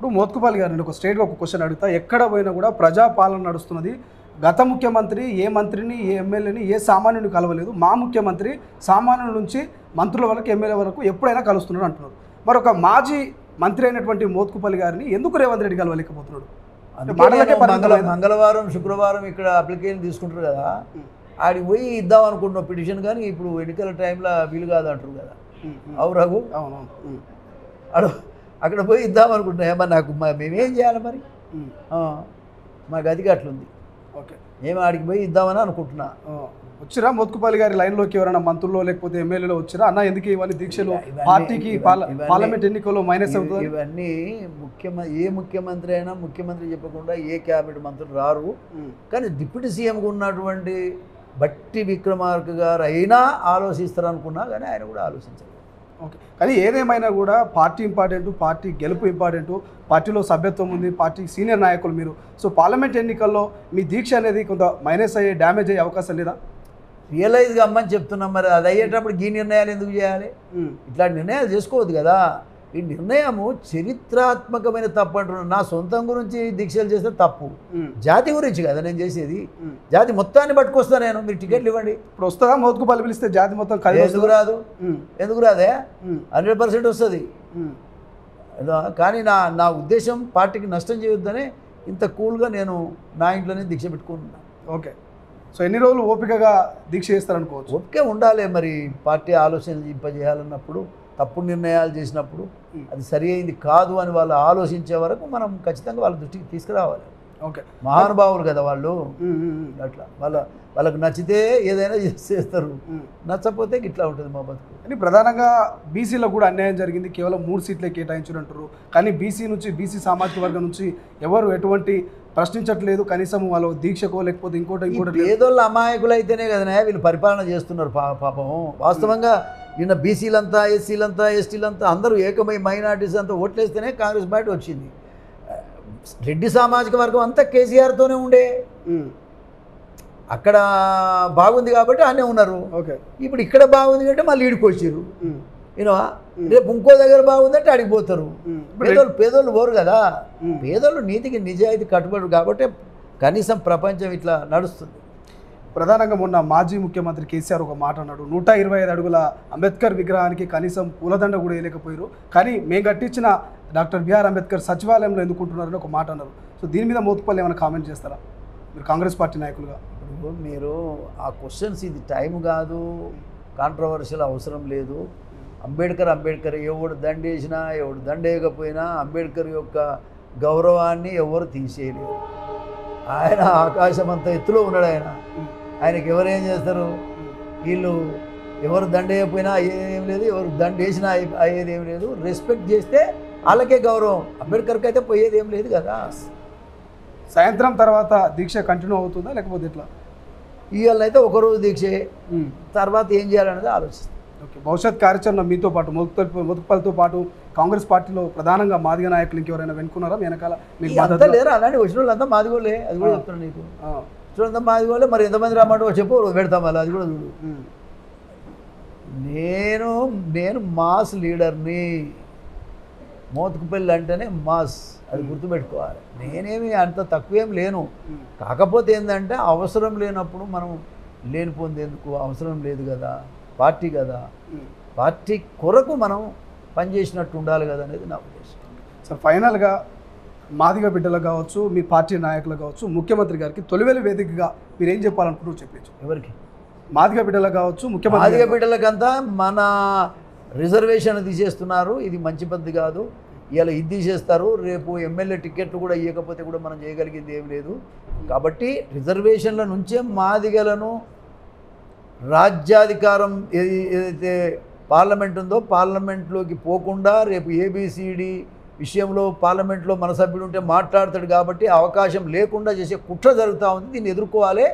ఇప్పుడు మోత్కుపల్లి గారు నేను ఒక స్ట్రైట్గా ఒక క్వశ్చన్ అడుగుతా, ఎక్కడ పోయినా కూడా ప్రజాపాలన నడుస్తున్నది. గత ముఖ్యమంత్రి ఏ మంత్రిని ఏ ఎమ్మెల్యేని ఏ సామాన్యుని కలవలేదు, మా ముఖ్యమంత్రి సామాన్యుల నుంచి మంత్రుల వరకు ఎమ్మెల్యే వరకు ఎప్పుడైనా కలుస్తున్నాడు అంటున్నారు. మరొక మాజీ మంత్రి అయినటువంటి మోత్కుపల్లి గారిని ఎందుకు రేవంత్ రెడ్డి కలవలేకపోతున్నాడు? మంగళవారం శుక్రవారం ఇక్కడ అప్లికేషన్ తీసుకుంటారు కదా, ఆడికి పోయి ఇద్దాం అనుకుంటున్నాం పిటిషన్, కానీ ఇప్పుడు ఎన్నికల టైంలో వీలు కాదు అంటారు కదా. అవు రఘు, అక్కడ పోయి ఇద్దాం అనుకుంటున్నాం. ఏమన్నా నాకు మేమేం చేయాలి మరి, మా గదికి అట్లుంది. ఓకే, మేము ఆడికి పోయి ఇద్దామని అనుకుంటున్నా. వచ్చిరా మోత్కుపల్లి గారి లైన్లోకి ఎవరైనా మంత్రుల్లో లేకపోతే ఎమ్మెల్యేలో వచ్చిరా? అన్న ఎందుకు ఇవన్నీ దీక్షలు, పార్టీకి పార్లమెంట్ ఎన్నికల్లో మైనస్ అవుతుంది? ఇవన్నీ ఏ ముఖ్యమంత్రి అయినా ముఖ్యమంత్రి చెప్పకుండా ఏ క్యాబినెట్ మంత్రులు రారు. కానీ డిప్యూటీ సీఎంగా ఉన్నటువంటి బట్టి విక్రమార్క గారు అయినా ఆలోచిస్తారనుకున్నా, కానీ ఆయన కూడా ఆలోచించారు. ఓకే, కానీ ఏదేమైనా కూడా పార్టీ ఇంపార్టెంట్, పార్టీ గెలుపు ఇంపార్టెంట్, పార్టీలో సభ్యత్వం ఉంది, పార్టీ సీనియర్ నాయకులు మీరు. సో పార్లమెంట్ ఎన్నికల్లో మీ దీక్ష అనేది కొంత మైనస్ అయ్యే, డ్యామేజ్ అయ్యే అవకాశం లేదా? రియలైజ్గా అమ్మని చెప్తున్నాం. మరి అది అయ్యేటప్పుడు ఈ నిర్ణయాలు ఎందుకు చేయాలి? ఇట్లాంటి నిర్ణయాలు చేసుకోవద్దు కదా. ఈ నిర్ణయము చరిత్రాత్మకమైన తప్పు అంటున్నాను. నా సొంతం గురించి దీక్షలు చేస్తే తప్పు, జాతి గురించి కదా నేను చేసేది. జాతి మొత్తాన్ని పట్టుకొస్తా నేను. మీరు టికెట్లు ఇవ్వండి. ఇప్పుడు వస్తుందా మోత్కుపల్లి పిలిస్తే జాతి మొత్తం? ఎందుకు రాదు? ఎందుకు రాదే? 100% వస్తుంది. కానీ నా ఉద్దేశం పార్టీకి నష్టం చేయొద్దనే ఇంత కూల్గా నేను నా ఇంట్లోనే దీక్ష పెట్టుకుంటున్నాను. ఓకే, సో ఎన్ని రోజులు ఓపికగా దీక్ష చేస్తారనుకోవచ్చు? ఓపిక ఉండాలి. మరి పార్టీ ఆలోచన ఇంపజేయాలన్నప్పుడు, తప్పుడు నిర్ణయాలు చేసినప్పుడు అది సరి అయింది కాదు అని వాళ్ళు ఆలోచించే వరకు మనం ఖచ్చితంగా వాళ్ళ దృష్టికి తీసుకురావాలి. ఓకే, మహానుభావులు కదా వాళ్ళు. అట్లా వాళ్ళకు నచ్చితే ఏదైనా చేస్తారు, నచ్చకపోతే ఇట్లా ఉంటుంది మా బతుకు. కానీ ప్రధానంగా బీసీలో కూడా అన్యాయం జరిగింది. కేవలం 3 సీట్లే కేటాయించారంటారు. కానీ బీసీ నుంచి, బీసీ సామాజిక వర్గం నుంచి ఎవరు ఎటువంటి ప్రశ్నించట్లేదు. కనీసం వాళ్ళు దీక్షకో లేకపోతే ఇంకోటి పేదోళ్ళు అమాయకులు అయితేనే కదా వీళ్ళు పరిపాలన చేస్తున్నారు. పాపం వాస్తవంగా నిన్న బీసీలంతా, ఎస్సీలంతా, ఎస్టీలంతా అందరూ ఏకమై మైనార్టీస్ అంతా ఓట్లేస్తేనే కాంగ్రెస్ బయట వచ్చింది. రెడ్డి సామాజిక వర్గం అంతా కేసీఆర్తోనే ఉండే, అక్కడ బాగుంది కాబట్టి అనే ఉన్నారు. ఓకే, ఇప్పుడు ఇక్కడ బాగుంది అంటే మళ్ళీ ఈడికి వచ్చారు. యూనోవా, రేపు ఇంకో దగ్గర బాగుందంటే అడిగిపోతారు. పేదోళ్ళు పోరు కదా. పేదోళ్ళు నీతికి నిజాయితీ కట్టుబడి కాబట్టి కనీసం ప్రపంచం ఇట్లా నడుస్తుంది. ప్రధానంగా మొన్న మాజీ ముఖ్యమంత్రి కేసీఆర్ ఒక మాట అన్నాడు, 125 అడుగుల అంబేద్కర్ విగ్రహానికి కనీసం పూలదండ కూడా వేయలేకపోయారు, కానీ మేము కట్టించిన డాక్టర్ బిఆర్ అంబేద్కర్ సచివాలయంలో ఎందుకుంటున్నారని ఒక మాట అన్నారు. సో దీని మీద మోత్కుపల్లి ఏమైనా కామెంట్ చేస్తారా మీరు కాంగ్రెస్ పార్టీ నాయకులుగా? ఇప్పుడు మీరు ఆ క్వశ్చన్స్, ఇది టైం కాదు, కాంట్రవర్షియల్ అవసరం లేదు. అంబేద్కర్ ఎవడు దండేసినా ఎవడు దండేయకపోయినా అంబేద్కర్ యొక్క గౌరవాన్ని ఎవరు తీసేయలేరు. ఆయన ఆకాశం అంత ఎత్తులో ఉన్నాడు. ఆయనకి ఎవరేం చేస్తారు? వీళ్ళు ఎవరు దండేయకపోయినా అయ్యేదేం లేదు, ఎవరు దండేసినా అయ్యేదేం లేదు. రెస్పెక్ట్ చేస్తే వాళ్ళకే గౌరవం. అంబేద్కర్కి అయితే పోయేదేం లేదు కదా. సాయంత్రం తర్వాత దీక్ష కంటిన్యూ అవుతుందా లేకపోతే ఎట్లా? ఇవాళ అయితే ఒకరోజు దీక్షే, తర్వాత ఏం చేయాలనేది ఆలోచిస్తాం. ఓకే, భవిష్యత్ కార్యాచరణ మీతో పాటు మోత్కుపల్లితో పాటు కాంగ్రెస్ పార్టీలో ప్రధానంగా మాదిగ నాయకులు ఇంకెవరైనా వెనుకున్నారా వెనకాల? అంతా లేరా? అలాంటి వచ్చిన వాళ్ళంతా మాదిగోలే. అది కూడా చెప్తున్నాను నీకు. వచ్చినంతా మాదిగోలే. మరి ఎంతమంది రమ్మంటే చెప్పు, పెడతాం అలా. అది కూడా చూడు. నేను మాస్ లీడర్ని. మోత్కుపల్లి అంటేనే మాస్, అది గుర్తుపెట్టుకోవాలి. నేనేమి అంత తక్కువేం లేను. కాకపోతే ఏంటంటే అవసరం లేనప్పుడు మనం లేనిపోందేందుకు, అవసరం లేదు కదా, పార్టీ కదా, పార్టీ కొరకు మనం పనిచేసినట్టు ఉండాలి కదా అనేది నా ఉద్దేశం. సార్, ఫైనల్గా మాదిగ బిడ్డలకు కావచ్చు, మీ పార్టీ నాయకులకు కావచ్చు, ముఖ్యమంత్రి గారికి తొలివేలు వేదికగా మీరు ఏం చెప్పాలనుకుంటూ చెప్పచ్చు? ఎవరికి? మాదిగ బిడ్డలకు కావచ్చు, ముఖ్యమంత్రి. మాదిగ బిడ్డలకంతా మన రిజర్వేషన్ తీసేస్తున్నారు. ఇది మంచి పద్ధతి కాదు. ఇలా ఇది తీసేస్తారు, రేపు ఎమ్మెల్యే టికెట్లు కూడా ఇవ్వకపోతే కూడా మనం చేయగలిగింది ఏం లేదు. కాబట్టి రిజర్వేషన్ల నుంచే మాదిగలను రాజ్యాధికారం ఏదైతే పార్లమెంట్ ఉందో పార్లమెంట్లోకి పోకుండా రేపు ఏబిసిడి విషయంలో పార్లమెంట్లో మన సభ్యుడు ఉంటే మాట్లాడతాడు కాబట్టి అవకాశం లేకుండా చేసే కుట్ర జరుగుతూ ఉంది. దీన్ని ఎదుర్కోవాలి.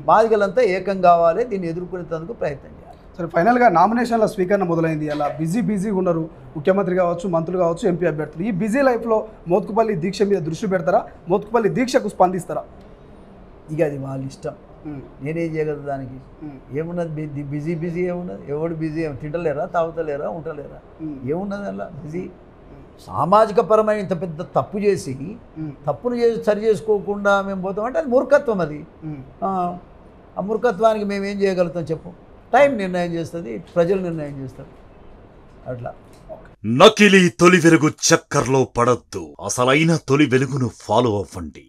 మాదిగలంతా ఏకం కావాలి. దీన్ని ఎదుర్కొనేందుకు ప్రయత్నం చేయాలి. సరే, ఫైనల్గా నామినేషన్ల స్వీకరణ మొదలైంది. అలా బిజీగా ఉన్నారు ముఖ్యమంత్రి కావచ్చు, మంత్రులు కావచ్చు, ఎంపీ అభ్యర్థులు. ఈ బిజీ లైఫ్లో మోత్కుపల్లి దీక్ష మీద దృష్టి పెడతారా? మోత్కుపల్లి దీక్షకు స్పందిస్తారా? ఇక అది వాళ్ళ ఇష్టం. నేనేం చేయగలదు దానికి? ఏమున్నది? బిజీ ఏమున్నది? ఎవడు బిజీ? తింటలేరా, తాగుతలేరా, ఉండలేరా? ఏమున్నది అలా బిజీ? సామాజిక పరమైన ఇంత పెద్ద తప్పు చేసి తప్పును చేసి సరి చేసుకోకుండా మేము పోతామంటే అది మూర్ఖత్వం. అది ఆ మూర్ఖత్వానికి మేము ఏం చేయగలుగుతాం చెప్పు? టైం నిర్ణయం చేస్తుంది, ప్రజలు నిర్ణయం చేస్తారు. అట్లా నకిలీ తొలి వెలుగు చక్కర్లో పడొద్దు, అసలైన తొలి వెలుగును ఫాలో అవ్వండి.